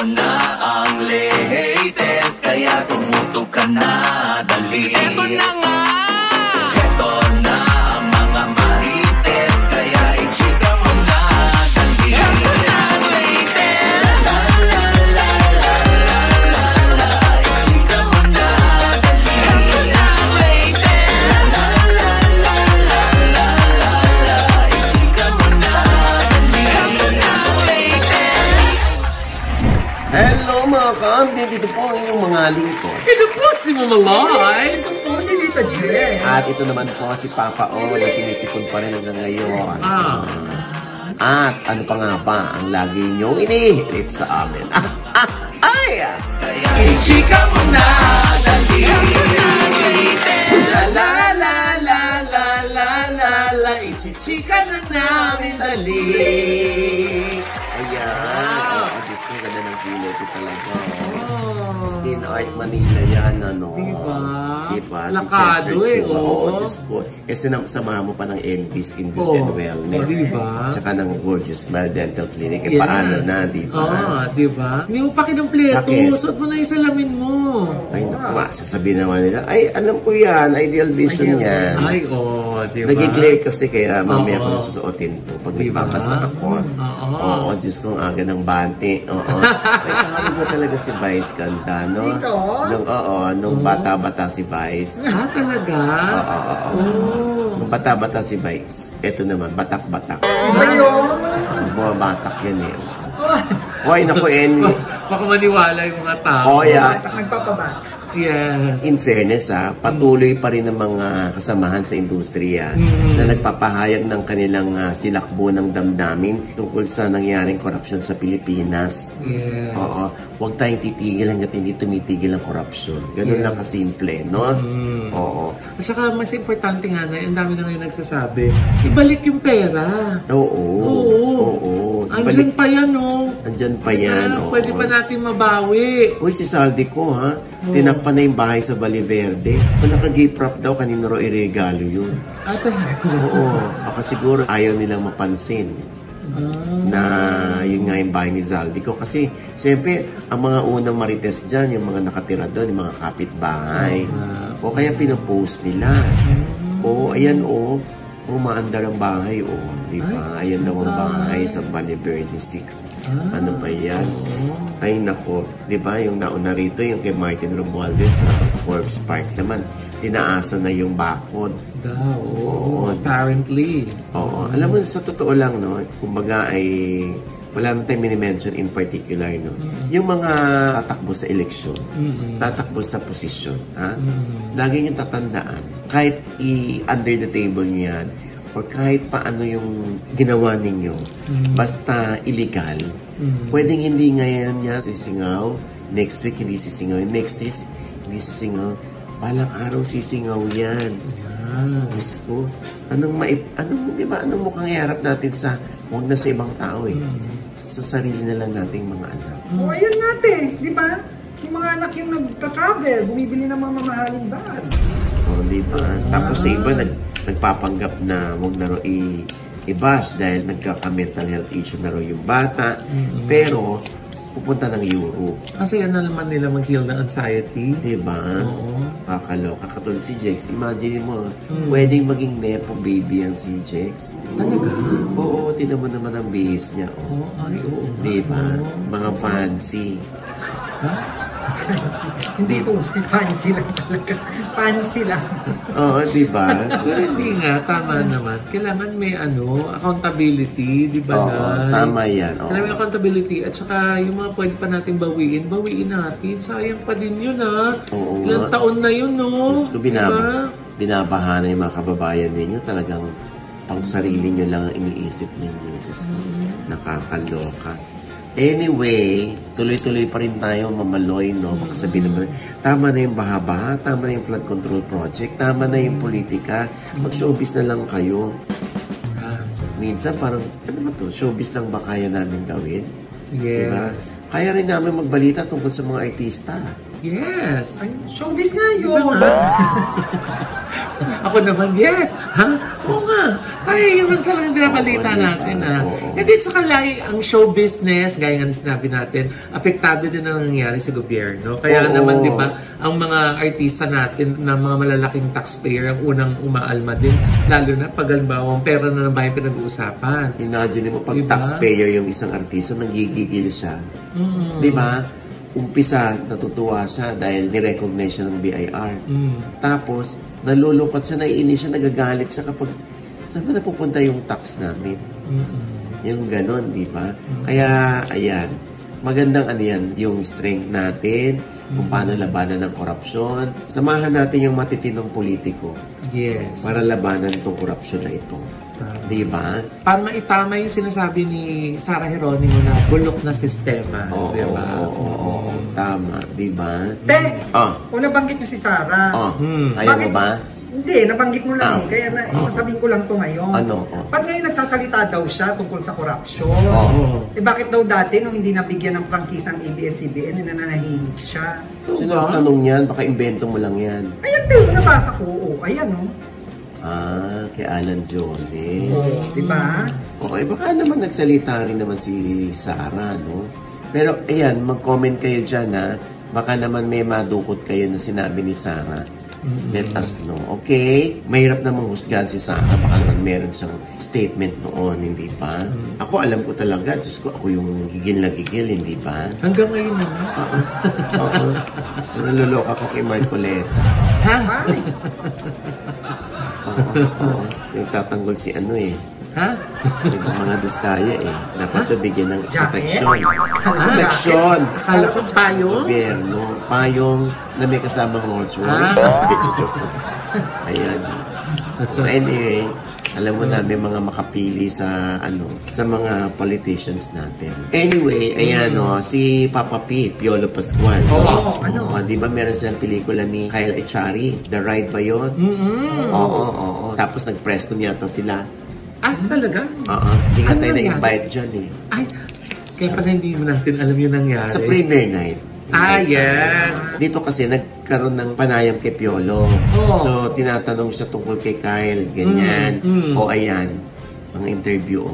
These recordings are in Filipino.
na ang latest, kaya tumutok ka na, dali. Eto na nga! Eto na ang mga marites, kaya i-chika mo na, dali. Eto na ang latest! La la la la la la la, i-chika mo na, dali. Eto na ang latest! La la la la la la la, i-chika mo na, dali. Eto na ang latest! Hello mga ka-amdi, dito po ang inyong mga lingkod. Ito po si Mama Lai. Ito po si Lita Jen. At ito naman po si Papa O na sinisipon pa rin hanggang ngayon. At ano pa nga ba ang lagi niyong inihirit sa amin? Ay! Kaya i-chika mo na, dali. La la la la la la la la, ichichika na namin dali. Ayan. Oh, Diyos ko, ganda ng kilay ko talaga. Skin Art Manila yan, ano? Diba? Diba? Lakado eh, oo. Oo, Diyos ko. Kasi samahan mo pa ng LV Skin Beauty and Wellness. Diba? Tsaka ng Gorgeous Smile Dental Clinic. Eh, paano na, diba? Oo, diba? Hindi mo pa kinumpleto. Bakit? Suot mo na yung salamin mo. Ay, naku, sasabihin naman nila, ay, alam ko yan, Ideal Vision yan. Ay, oo, diba? Nag-glare kasi kaya mamaya ko Oo. susuotin to pag Diba? nagpapasa ako. Oo, Diyos ko, ang aga ng bante. Oo. Ay, kakabig mo talaga si Vice ganda, no? Dito? Nung bata-bata si Vice. Ah, talaga? Oo. Nung bata-bata si Vice. Ito naman, batak-batak. Ayun! Bumabatak yan eh. Hoy, naku, Envy. Baka maniwala yung mga tao. Oh, yeah. Nagpapabata. Yes. In fairness, patuloy pa rin ng mga kasamahan sa industriya na nagpapahayag ng kanilang silakbo ng damdamin tungkol sa nangyaring korupsyon sa Pilipinas. Yes. Oo. Huwag tayong titigil hanggat hindi tumitigil ang korupsyon. Ganun lang kasimple, no? Oo. At saka mas importante nga na, ang dami na ngayon nagsasabi, ibalik yung pera. Oo. Andyan pa yan, oh. Andyan pa yan, oo. Pwede pa natin mabawi. Uy, si Saldi ko, ha? Tinakpan na yung bahay sa Valiverde. Kung naka-gift wrap daw, kanino raw iregalo yun. Oo. Baka siguro ayaw nilang mapansin na yun nga yung bahay ni Zaldi ko. Kasi, siyempre, ang mga unang marites dyan, yung mga nakatira doon, yung mga kapitbahay. O kaya pinopost nila. O, ayan, maandar ang bahay, diba? Ayan daw ang bahay sa Valiverde 6. Ano ba yan? Ay, nako. Diba, yung nauna rito, yung kay Martin Romualdez sa Forbes Park naman, tinaasa na yung bakod. Oo, apparently. Oo. Alam mo, sa totoo lang, no, kumbaga ay wala naman tayong mini-mention in particular, no? Yung mga tatakbo sa eleksyon, tatakbo sa posisyon, ha? Lagi nyo tatandaan, kahit under the table nyo yan, or kahit paano yung ginawa ninyo, basta illegal, pwedeng hindi ngayon niya sisingaw, next week hindi sisingaw, next week hindi sisingaw, balang araw sisingaw yan. Diyos ko, anong mukhang iharap natin sa, huwag na sa ibang tao sa sarili na lang nating mga anak. O, ayun natin, di ba? Yung mga anak yung nagta-travel, bumibili ng mga mamahaling bag. O, di ba? Tapos sa iba, nagpapanggap na huwag na raw i-bash dahil nagkaka-mental health issue na raw yung bata. Pero, pupunta ng Europe. Kasi yan na naman nila mag-heal ng anxiety. Diba? Oo. Kakaloka. Katulad si Jex. Imagine mo, pwedeng maging nepo baby yan si Jex. Talaga? Oo, tinan mo naman ang bihis niya. Oo, oo. Diba? Mga fancy. Hindi ko, fancy lang talaga. Fancy lang. Oo, diba? Pero hindi nga, tama naman. Kailangan may accountability, di ba? Oo, tama yan. Kailangan may accountability at saka yung mga pwede pa natin bawiin natin. Sayang pa din yun, ha? Oo. Ilang taon na yun, no? Gusto ko binabaha na yung mga kababayan ninyo. Talagang pang sarili nyo lang ang iniisip ninyo. Diyos ko, nakakaloka. Anyway, tuloy-tuloy pa rin tayo mamaloy, no? Baka sabihin naman, tama na yung baha-baha, tama na yung flood control project, tama na yung politika, mag-showbiz na lang kayo. Minsan parang, ano ba to? Showbiz lang ba kaya namin gawin? Yes. Diba? Kaya rin namin magbalita tungkol sa mga artista. Yes. Ay, showbiz nga yun. Ako naman, yes. Ha? Oo nga. Ay, naman talagang binabalita natin, Hindi, tsaka ang show business, gaya nga na sinabi natin, apektado din ang nangyayari sa gobyerno. Kaya naman, di ba, ang mga artista natin na mga malalaking taxpayer ang unang umaalma din, lalo na pag halimbawa ang pera na ng bayan pinag-uusapan. Imagine mo, pag taxpayer yung isang artista, nanggigigil siya. Di ba? Umpisa, natutuwa siya dahil ni-recognize siya ng BIR. Tapos, nalulungkot siya, naiinis siya, nagagalit siya kapag saan ba napupunta yung tax namin? Yung ganon, di ba? Kaya, ayan, magandang yung strength natin, kung paano labanan ng korupsyon. Samahan natin yung matitinong politiko. Yes. Para labanan itong korupsyon na ito. Di ba? Para maitama yung sinasabi ni Sarah Geronimo na bulok na sistema. Di ba? Oo. Tama. Di ba? Kung nabanggit mo si Sarah. Ayaw mo ba? Hindi, nabanggit mo lang Kaya sasabihin ko lang to ngayon. Ano? Pag ngayon nagsasalita daw siya tungkol sa korupsyon. Bakit daw dati nung hindi nabigyan ng prangkisang ABS-CBN, nananahimik siya? Sino ang tanong yan? Baka invento mo lang yan. Ayan daw, nabasa ko. Ayan kay Alan Jones. Diba? Okay, baka naman nagsalita rin naman si Sarah, no? Pero, ayan, mag-comment kayo dyan, baka naman may madukot kayo na sinabi ni Sarah. Let us know. Okay? Mahirap namang husgahan si Sarah. Baka naman meron siyang statement noon, hindi ba? Ako, alam ko talaga. Diyos ko, ako yung gigil na gigil, hindi ba? Hanggang ngayon naman. Oo. Nalulok ako kay Marcoleta. Ha? Oo. Nagtatanggol si si mga Diskaya dapat nabigyan ng proteksyon. Proteksyon! Akala ko payong? Gobyerno. Payong na may kasamang Rolls Royce. Ayan. Anyway, alam mo na may mga makapili sa sa mga politicians natin. Anyway, ayan si Papa P, Piolo Pascual. Di ba meron silang pelikula ni Kyle Echari? The Ride ba yun? Oo. Tapos nag-press con yata sila. Talaga? Hindi ka tayo na-invite dyan Kaya pala hindi mo natin alam yung nangyari. Sa premiere night. Yes! Dito kasi nagkaroon ng panayam kay Piolo. So, tinatanong siya tungkol kay Kyle, ganyan. Ayan, ang interview.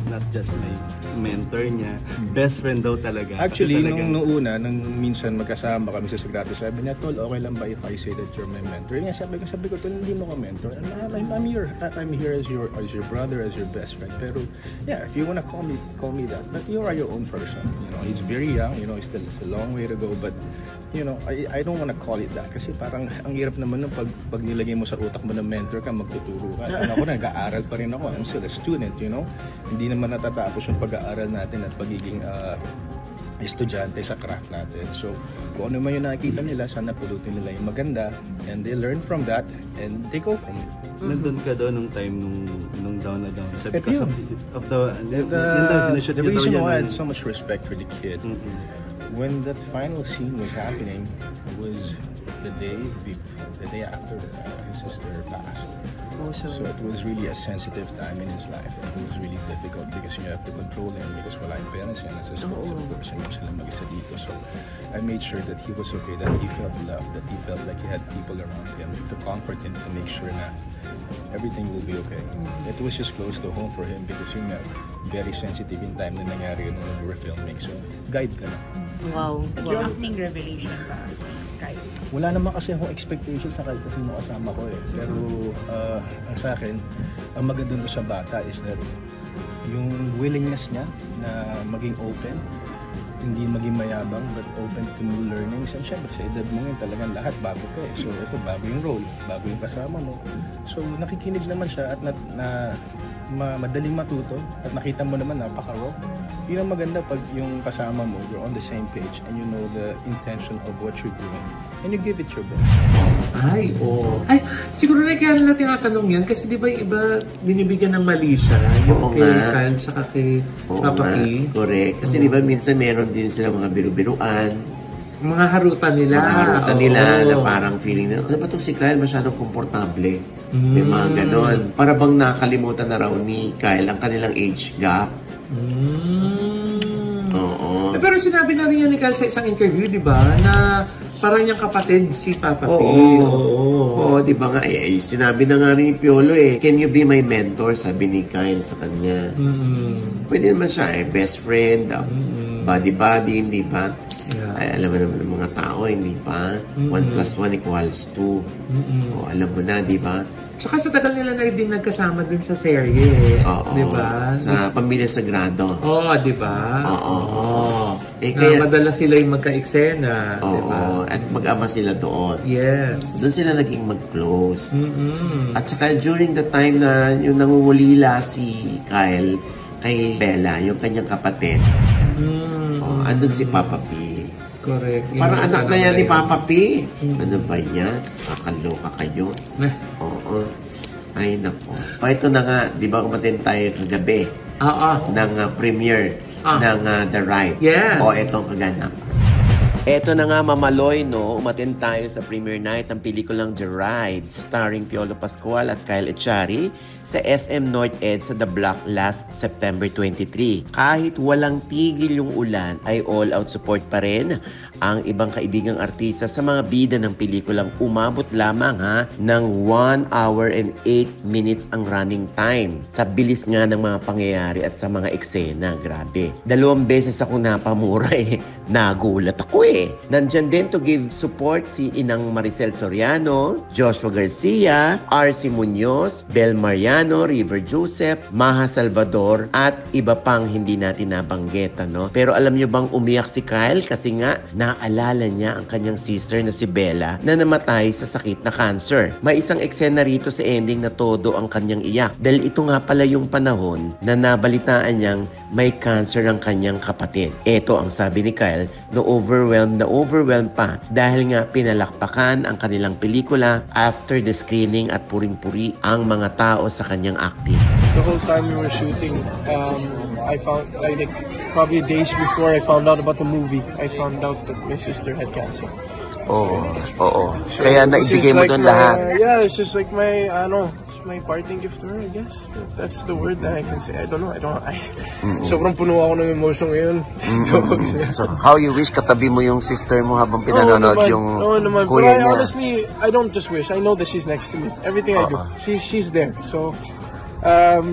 Not just my mentor niya, best friend daw talaga. Actually, nung una, nung minsan magkasama kami sa Sagrado, sabi niya, Tol, okay lang ba if I say that you're my mentor? Niya sabi ko, Tol, hindi mo ka mentor. I'm here as your brother, as your best friend. Pero, yeah, if you wanna call me that. But you are your own person. He's very young, it's still a long way to go. But, I don't wanna call it that. Kasi parang, ang hirap naman nung pag nilagay mo sa utak mo na mentor ka, magtuturo ka. Ako, nag-aaral pa rin ako. I'm still a student, Hindi naman natatapos yung pag-aaral natin at pagiging estudyante sa craft natin. So, kung ano man yung nakikita nila, sana pulutin nila yung maganda and they learn from that and they go from it. Nandun ka doon nung time nung down na down. Because of the reason why I had so much respect for the kid, when that final scene was happening, was the day after his sister passed. So it was really a sensitive time in his life. It was really difficult because you have to control him because wala yung parents niya. As a responsible person, hindi sila mag-isa dito. So I made sure that he was okay, that he felt loved, that he felt like he had people around him to comfort him, to make sure na everything will be okay. It was just close to home for him because yung very sensitive in time na nangyari nung we were filming. So guide ka na. Wow. Your acting revelation para si Kyle. Wala naman kasi akong expectations na kahit kasi kasama ko Pero ang sa akin, ang maganda doon sa bata is that yung willingness niya na maging open, hindi maging mayabang, but open to new learnings. And syempre, sa edad mo ngayon talagang lahat bago ka So ito, bago yung role, bago yung kasama mo. So nakikinig naman siya at madaling matuto at nakita mo naman napaka-raw. Yun ang maganda pag yung kasama mo, you're on the same page and you know the intention of what you're doing and you give it your best. Ay, siguro na kaya nila tinatanong yan kasi di ba yung iba binibigyan ng mali siya, yung kay Kyle tsaka kay Papa P. Correct. Kasi di ba minsan meron din sila mga biru-biruan. Mga harutan nila. Na parang feeling na, ano ba itong si Kyle masyadong komportable? May mga ganon. Para bang nakalimutan na raw ni Kyle ang kanilang age gap. Oo. Pero sinabi na rin yan ni Kyle sa isang interview, di ba, na Parang yung kapatid si Papa P. Oo, di ba nga, sinabi na nga ni Piolo can you be my mentor? Sabi ni Kyle sa kanya. Pwede naman siya best friend, buddy, di ba? Yeah. Ay, alam mo naman ng mga tao, hindi ba? 1 plus 1 equals 2. Alam mo na, di ba? Tsaka sa tagal nila na din nagkasama din sa serye. Oo. Di ba? Sa Pamilya Sagrado. Oo, di ba? Oo. Kaya madalas sila yung magka-eksena. Oo. Diba? At mag-ama sila doon. Yes. Doon sila naging mag-close. At saka during the time na yung nangungulila si Kyle kay Bella, yung kanyang kapatid, andun si Papa P. Correct. Parang anak na yan ni Papa P. Ano ba yan? Kakaloka kayo. Oo. Ay, nako. Ito na nga, di ba umatin tayo kagabi ng premiere ng The Ride. Yes. Itong kaganap. Eto na nga, Mamaloy, no? Umatin tayo sa premiere night ng pelikulang The Ride starring Piolo Pascual at Kyle Echari sa SM North Ed sa The Block last September 23. Kahit walang tigil yung ulan, ay all-out support pa rin ang ibang kaibigang artista sa mga bida ng pelikulang umabot lamang ng 1 hour and 8 minutes ang running time. Sa bilis nga ng mga pangyayari at sa mga eksena, grabe. 2 beses ako napamura Nagulat ako Nandyan din to give support si Inang Maricel Soriano, Joshua Garcia, RC Muñoz, Bel Mariano, River Joseph, Maha Salvador, at iba pang hindi natin nabanggit. Pero alam nyo bang umiyak si Kyle kasi nga naalala niya ang kanyang sister na si Bella na namatay sa sakit na cancer. May isang eksena rito sa ending na todo ang kanyang iyak dahil ito nga pala yung panahon na nabalitaan niyang may cancer ang kanyang kapatid. Ito ang sabi ni Kyle, na overwhelmed pa dahil nga pinalakpakan ang kanilang pelikula after the screening at puring-puri ang mga tao sa kanyang acting. The whole time we were shooting, I found, like probably days before I found out about the movie, I found out that my sister had cancer. Oo. So, kaya naibigay mo doon lahat. Yeah, it's just like my, my parting gift to her, I guess. That's the word that I can say. I don't know. Sobrang puno ako ng emotion ngayon. So, how you wish katabi mo yung sister mo habang pinanonood yung kuya niya? Honestly, I don't just wish. I know that she's next to me. Everything I do, she's there. So,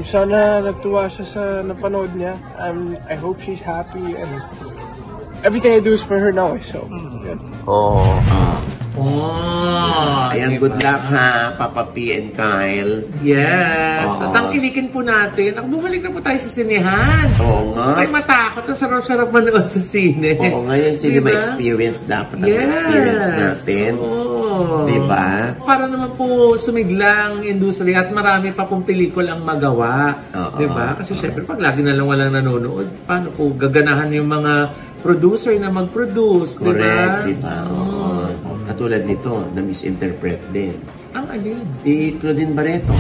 sana nagtuwa siya sa napanood niya. I hope she's happy and everything I do is for her now. So, yeah. Ayan, good luck Papa P and Kyle. Yes. At ang kinikin po natin, bumalik na po tayo sa sinehan. Oo nga. Ay matakot, ang sarap-sarap manood sa sine. Oo nga, yung cinema experience dapat ang experience natin. Diba? Para naman po sumiglang industry at marami pa pong pelikula ang magawa. Diba? Kasi syempre, pag lagi na lang walang nanonood, paano po gaganahan yung mga producer na mag-produce, diba? Correct, diba? Katulad nito, na-misinterpret din. Ang alin? Si Claudine Barreto.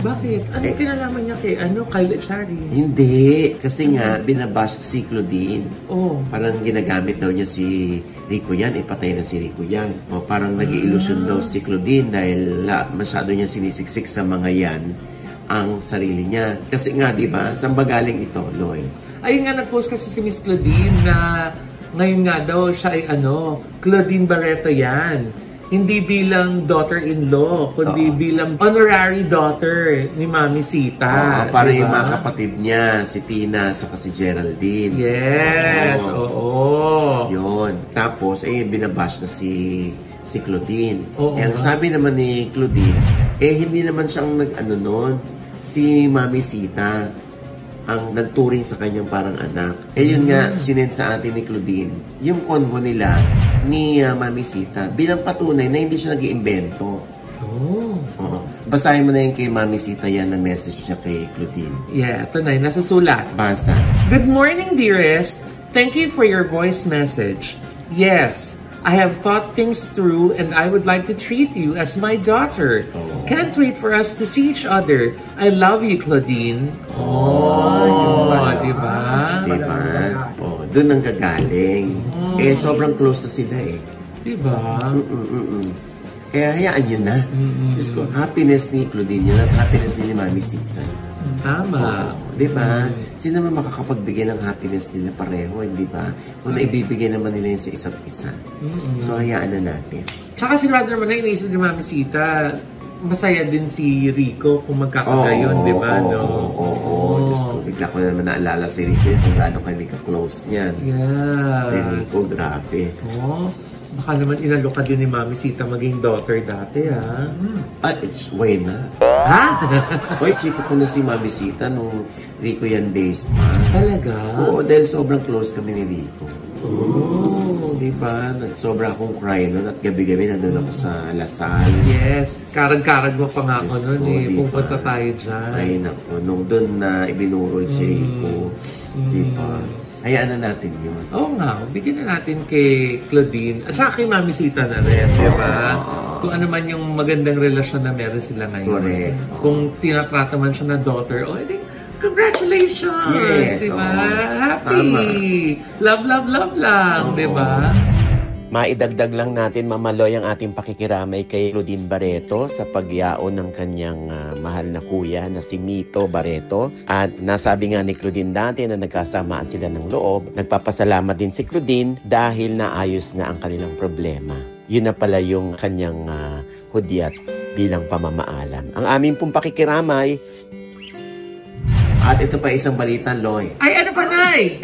Bakit? Ano kinalaman niya kay Kyle Echari? Hindi. Kasi nga, binabash si Claudine. Parang ginagamit daw niya si Rico Yan. Ipatay na si Rico Yan. Parang nag-i-illusion daw si Claudine dahil masyado niya sinisiksik sa mga yan ang sarili niya. Kasi nga, di ba? Saan ba galing ito, Loy? Ayun nga, nag-post kasi si Miss Claudine na ngayon nga daw siya ay Claudine Barreto yan. Hindi bilang daughter-in-law, kundi bilang honorary daughter ni Mami Sita. Para diba? Yung mga kapatid niya, si Tina, saka si Geraldine. Yes, oo. Yun. Tapos, binabash na si Claudine. Ang sabi naman ni Claudine, hindi naman siyang nag-ano si Mami Sita ang nagturing sa kanyang parang anak. Yun nga, sinend sa atin ni Claudine, yung convo nila ni Mami Sita bilang patunay na hindi siya nag-iimbento. Basahin mo na yung kay Mami Sita yan na message niya kay Claudine. Yeah, ito na, nasa sulat. Basa. Good morning, dearest. Thank you for your voice message. Yes, I have thought things through and I would like to treat you as my daughter. Can't wait for us to see each other. I love you, Claudine. Diba? Doon ang gagaling. Sobrang close na sila Diba? Kaya hayaan yun na. Diyos ko, happiness ni Claudine yun at happiness ni Mami Sita. Tama. Di ba? Sino naman makakapagbigay ng happiness nila pareho, di ba? Kung naibibigay naman nila yun sa isa't isa. So, hayaan na natin. Tsaka sigurado naman na iniisip ni Mami Sita, masaya din si Rico kung magkakagayon, di ba? Diyos ko, bigla ko na naman naalala si Rico kung gaano kami ka-close niyan. Yeah. Si Rico, grabe. Baka naman inalok ka din ni Mami Sita maging daughter dati, ha? Why na? Ha? Hoy, chika ko na si Mami Sita nung Rico yan days pa. Talaga? Oo, dahil sobrang close kami ni Rico. Diba? Sobra akong cry nun at gabi-gabi nandun ako sa Lasal. Yes. Karag-karag mo pa nga ako nun eh. Diba? Pupunta tayo dyan. Ay naku, nung doon na ibinurol si Rico. Diba? Hayaan na natin yun. Oo nga. Bigyan na natin kay Claudine at saka kay Mami Sita na rin. Diba? Kung ano man yung magandang relasyon na meron sila ngayon. Correct. Kung tinatrata man siya na daughter, edi congratulations! Yes, diba? Happy! Tama. Love, love, love lang, diba? Maidagdag lang natin, Mamaloy, ang ating pakikiramay kay Claudine Barreto sa pagyaon ng kanyang mahal na kuya na si Mito Barreto. At nasabi nga ni Claudine dati na nagkasamaan sila ng loob. Nagpapasalamat din si Claudine dahil naayos na ang kanilang problema. Yun na pala yung kanyang hudyat bilang pamamaalam. Ang aming pong pakikiramay. At ito pa isang balita, Loy. Ay, ano pa, Nay?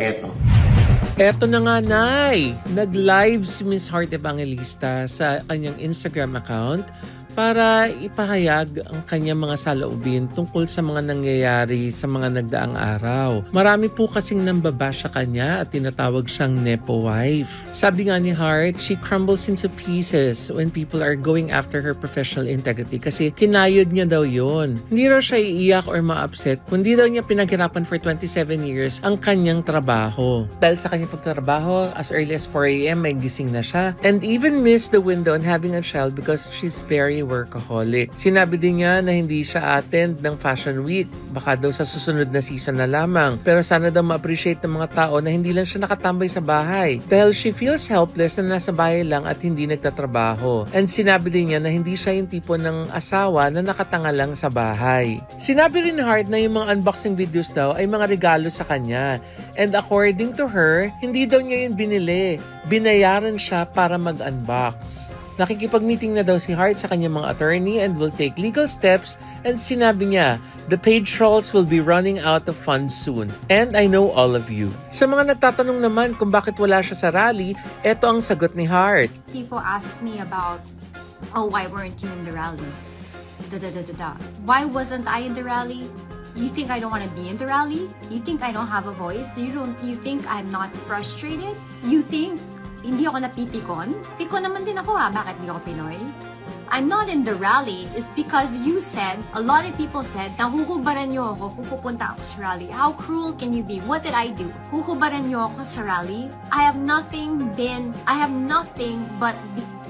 Eto na nga, Nay. Nag-live si Miss Heart Evangelista sa kanyang Instagram account para ipahayag ang kanyang mga saloobin tungkol sa mga nangyayari sa mga nagdaang araw. Marami po kasing nambabash sa kanya at tinatawag siyang Nepo wife. Sabi nga ni Heart, she crumbles into pieces when people are going after her professional integrity kasi kinayod niya daw yon. Hindi raw siya iiyak or ma-upset kundi daw niya pinaghirapan for 27 years ang kanyang trabaho. Dahil sa kanyang pagtrabaho, as early as 4 a.m. may gising na siya and even missed the window on having a child because she's very workaholic. Sinabi din niya na hindi siya attend ng Fashion Week. Baka daw sa susunod na season na lamang. Pero sana daw ma-appreciate ng mga tao na hindi lang siya nakatambay sa bahay. Dahil she feels helpless na nasa bahay lang at hindi nagtatrabaho. And sinabi din niya na hindi siya yung tipo ng asawa na nakatanga lang sa bahay. Sinabi rin ni Heart na yung mga unboxing videos daw ay mga regalo sa kanya. And according to her, hindi daw niya yun binili. Binayaran siya para mag-unbox. Nakikipag-meeting na daw si Heart sa kanyang mga attorney and will take legal steps and sinabi niya, the page trolls will be running out of funds soon and I know all of you. Sa mga nagtatanong naman kung bakit wala siya sa rally, eto ang sagot ni Heart. People ask me about, oh, why weren't you in the rally? Why wasn't I in the rally? You think I don't want to be in the rally? You think I don't have a voice? You think I'm not frustrated? You think hindi ako napipikon? Pikon naman din ako bakit di ako Pinoy? I'm not in the rally is because you said, a lot of people said, na huhubaran niyo ako kung pupunta ako sa rally. How cruel can you be? What did I do? Huhubaran niyo ako sa rally? I have nothing but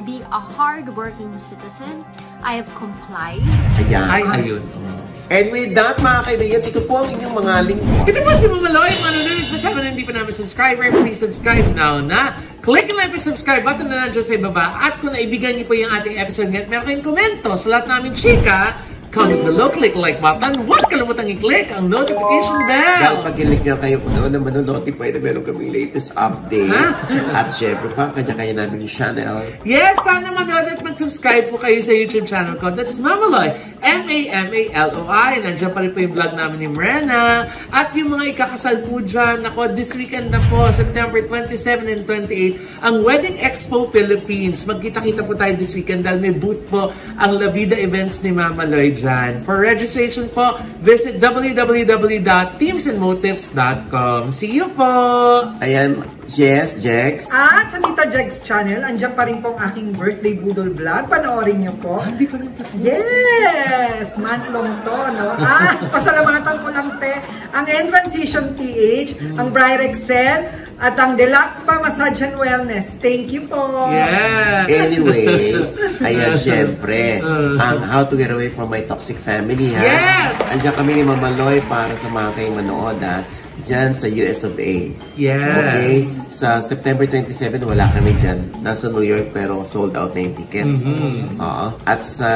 be a hard-working citizen. I have complied. Ayun. And with that, mga kaibigan, ito po ang inyong mga lingkod. Ito po si Mamaloy, manunod pa sa mga hindi pa namin subscriber. Please subscribe now na. Click lang yung subscribe button na nandiyan sa ibaba. At kung naibigan niyo po yung ating episode ngayon, meron kayong komento sa lahat namin chika. Comment below, click like button. Huwag kalimutang i-click ang notification bell. Dahil pag i-click nyo kayo kung naman manonotify na meron kaming latest update. At syempre pa, kanya-kanya namin yung channel. Yes, sana manood at mag-subscribe po kayo sa YouTube channel ko. That's Mamaloy. M-A-M-A-L-O-I. Nandiyan pa rin po yung vlog namin ni Mrena. At yung mga ikakasal po dyan, ako, this weekend na po, September 27 and 28, ang Wedding Expo Philippines. Magkita-kita po tayo this weekend dahil may booth po ang La Vida Events ni Mamaloy dyan. For registration po, visit www.teamsandmotives.com. See you po! Ayan, yes, Jex. At sa Nita Jex channel, andyan pa rin po ang aking birthday budol vlog. Panoorin nyo po. Hindi pa rin tapos. Yes! Mantlong to, no? Pasalamatan ko lang, te. Ang N-Transition TH, ang Bryrexel, at ang Deluxe pa Massage and Wellness. Thank you po. Yeah. Anyway, ayan, syempre, ang How to Get Away from My Toxic Family, ha? Yes! Andiyan kami ni Mamaloy para sa mga kayong manood, ha? dyan sa US of A. Yes. Okay? Sa September 27, wala kami dyan. Nasa New York pero sold out na yung tickets. Oo. At sa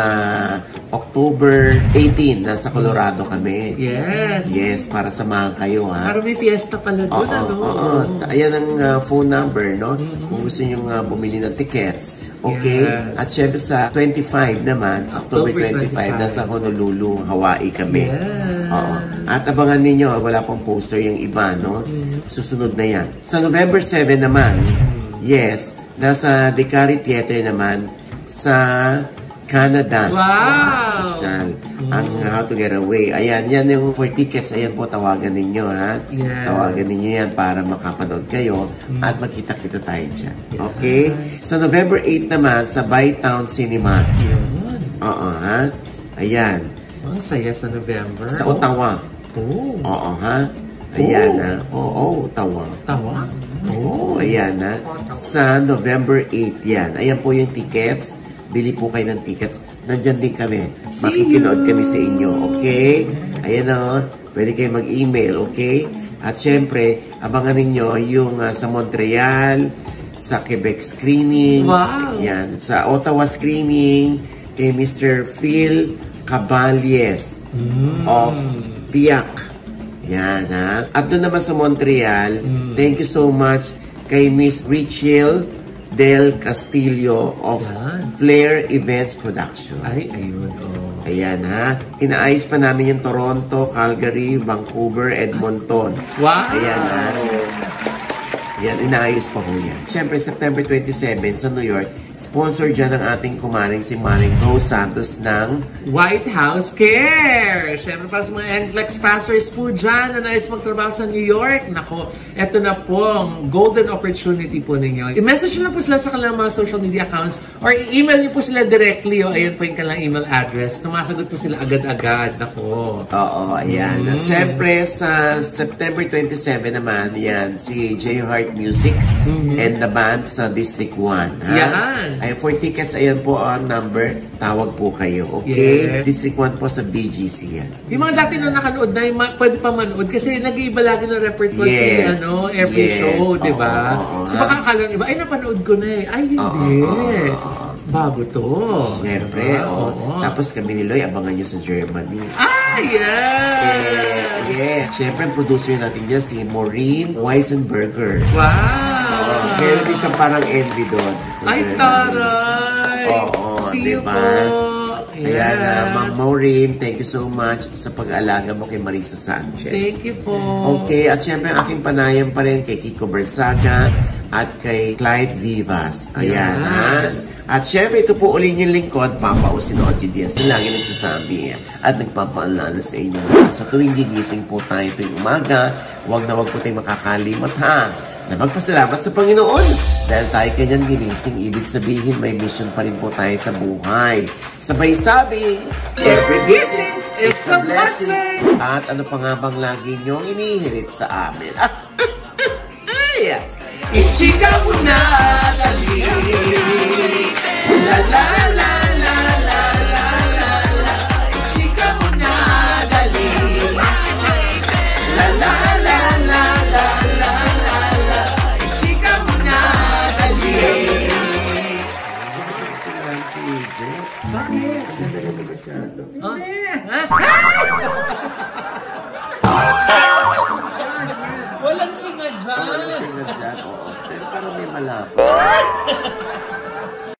October 18, nasa Colorado kami. Yes. Yes, para samahan kayo, ha? Para may fiesta pala doon, ano? Oo. Ayan ang phone number, no? Kung gusto nyo bumili ng tickets. Okay? Yes. At syempre sa 25 naman, sa October 25, nasa Honolulu, Hawaii kami. Yes. Oo. At abangan ninyo, wala pang poster yung iba, no? Susunod na yan. Sa November 7 naman, yes, nasa Decari Theater naman sa Canada. Wow! Social. Ang How to Get Away. Ayan, yan yung for tickets. Ayan po, tawagan ninyo, ha? Yes. Tawagan ninyo yan para makapanood kayo at magkita-kita tayo dyan. Okay? Sa November 8 naman, sa Bytown Cinema. Yun. Oo, ha? Ayan. Ang saya sa November. Sa Ottawa. Oh. Oo, ha? Ayan, ha? Oo, Ottawa. Tawa? Oo, ayan, ha? Sa November 8, yan. Ayan po yung tickets. Bili po kayo ng tickets. Nandyan din kami. Makikinood kami sa inyo, okay? Ayan, o. Pwede kayo mag-email, okay? At syempre, abangan ninyo yung sa Montreal, sa Quebec screening. Wow! Yan. Sa Ottawa screening, kay Mr. Phil Caballes of Piak. Yan, ha? At doon naman sa Montreal, thank you so much kay Miss Richelle Del Castillo of Flair Events Production. Ay, ayun. Oh. Ayan, ha? Inaayos pa namin yung Toronto, Calgary, Vancouver, Edmonton. Wow! Ayan, ha? Yan, inaayos pa po yan. Siyempre, September 27 sa New York, sponsor dyan ng ating kumaring si Maring Rose Santos ng White House Care! Siyempre para sa mga NCLEX passers po dyan na nais magtrabaho sa New York. Nako, eto na po ang golden opportunity po ninyo. I-message nyo lang po sila sa kanilang mga social media accounts or i-email nyo po sila directly. O, ayun po yung kanilang email address. Tumasagot po sila agad-agad. Nako. Oo, ayan. At siyempre, sa September 27 naman, yan, si J Heart Music and the band sa District 1. Ha? Yan. Ay, for tickets, ayan po ang number. Tawag po kayo, okay? Yes. District 1 po sa BGC yan. Yung mga dati na nakanood na, yung pwede pa manood kasi nag-iiba lagi ng repertoire Yes. si every Yes. show, di ba? Oo, So baka akala nyo ba, ay napanood ko na eh. Ay, hindi. Bago to. Siyempre, Diba? Oo. Tapos kami ni Loy, abangan nyo sa Germany. Ah, yeah! Yeah. Siyempre, ang producer natin dyan, si Maureen Weisenberger. Wow! Meron din siyang parang envy doon. Ay, taray! Oo, See you diba? po! Ayan, Ma'am Maureen, thank you so much sa pag-aalaga mo kay Marisa Sanchez. Thank you po. Okay, at syempre ang aking panayam pa rin kay Kiko Bersaga at kay Clyde Vivas. Ayan, ha? At syempre, ito po uli yung lingkod, Papa Usinochi Diaz, na lagi nagsasabi at nagpapaalala sa inyo. Sa tuwing gigising po tayo tuwing umaga, huwag na huwag po tayong makakalimot, ha? Na magpasalamat sa Panginoon dahil tayo kanyang ginising. Ibig sabihin, may mission pa rin po tayo sa buhay. Sabay sabi, every gising is a blessing! At ano pa nga bang lagi niyong inihirit sa amin? Ay! Ichika mo na, dali! La la la la la la la la. Ichika mo na, dali! La la la la la la la la. Ichika mo na, dali! Bakit? Walang singa dyan! Oo, pero parang may malapit.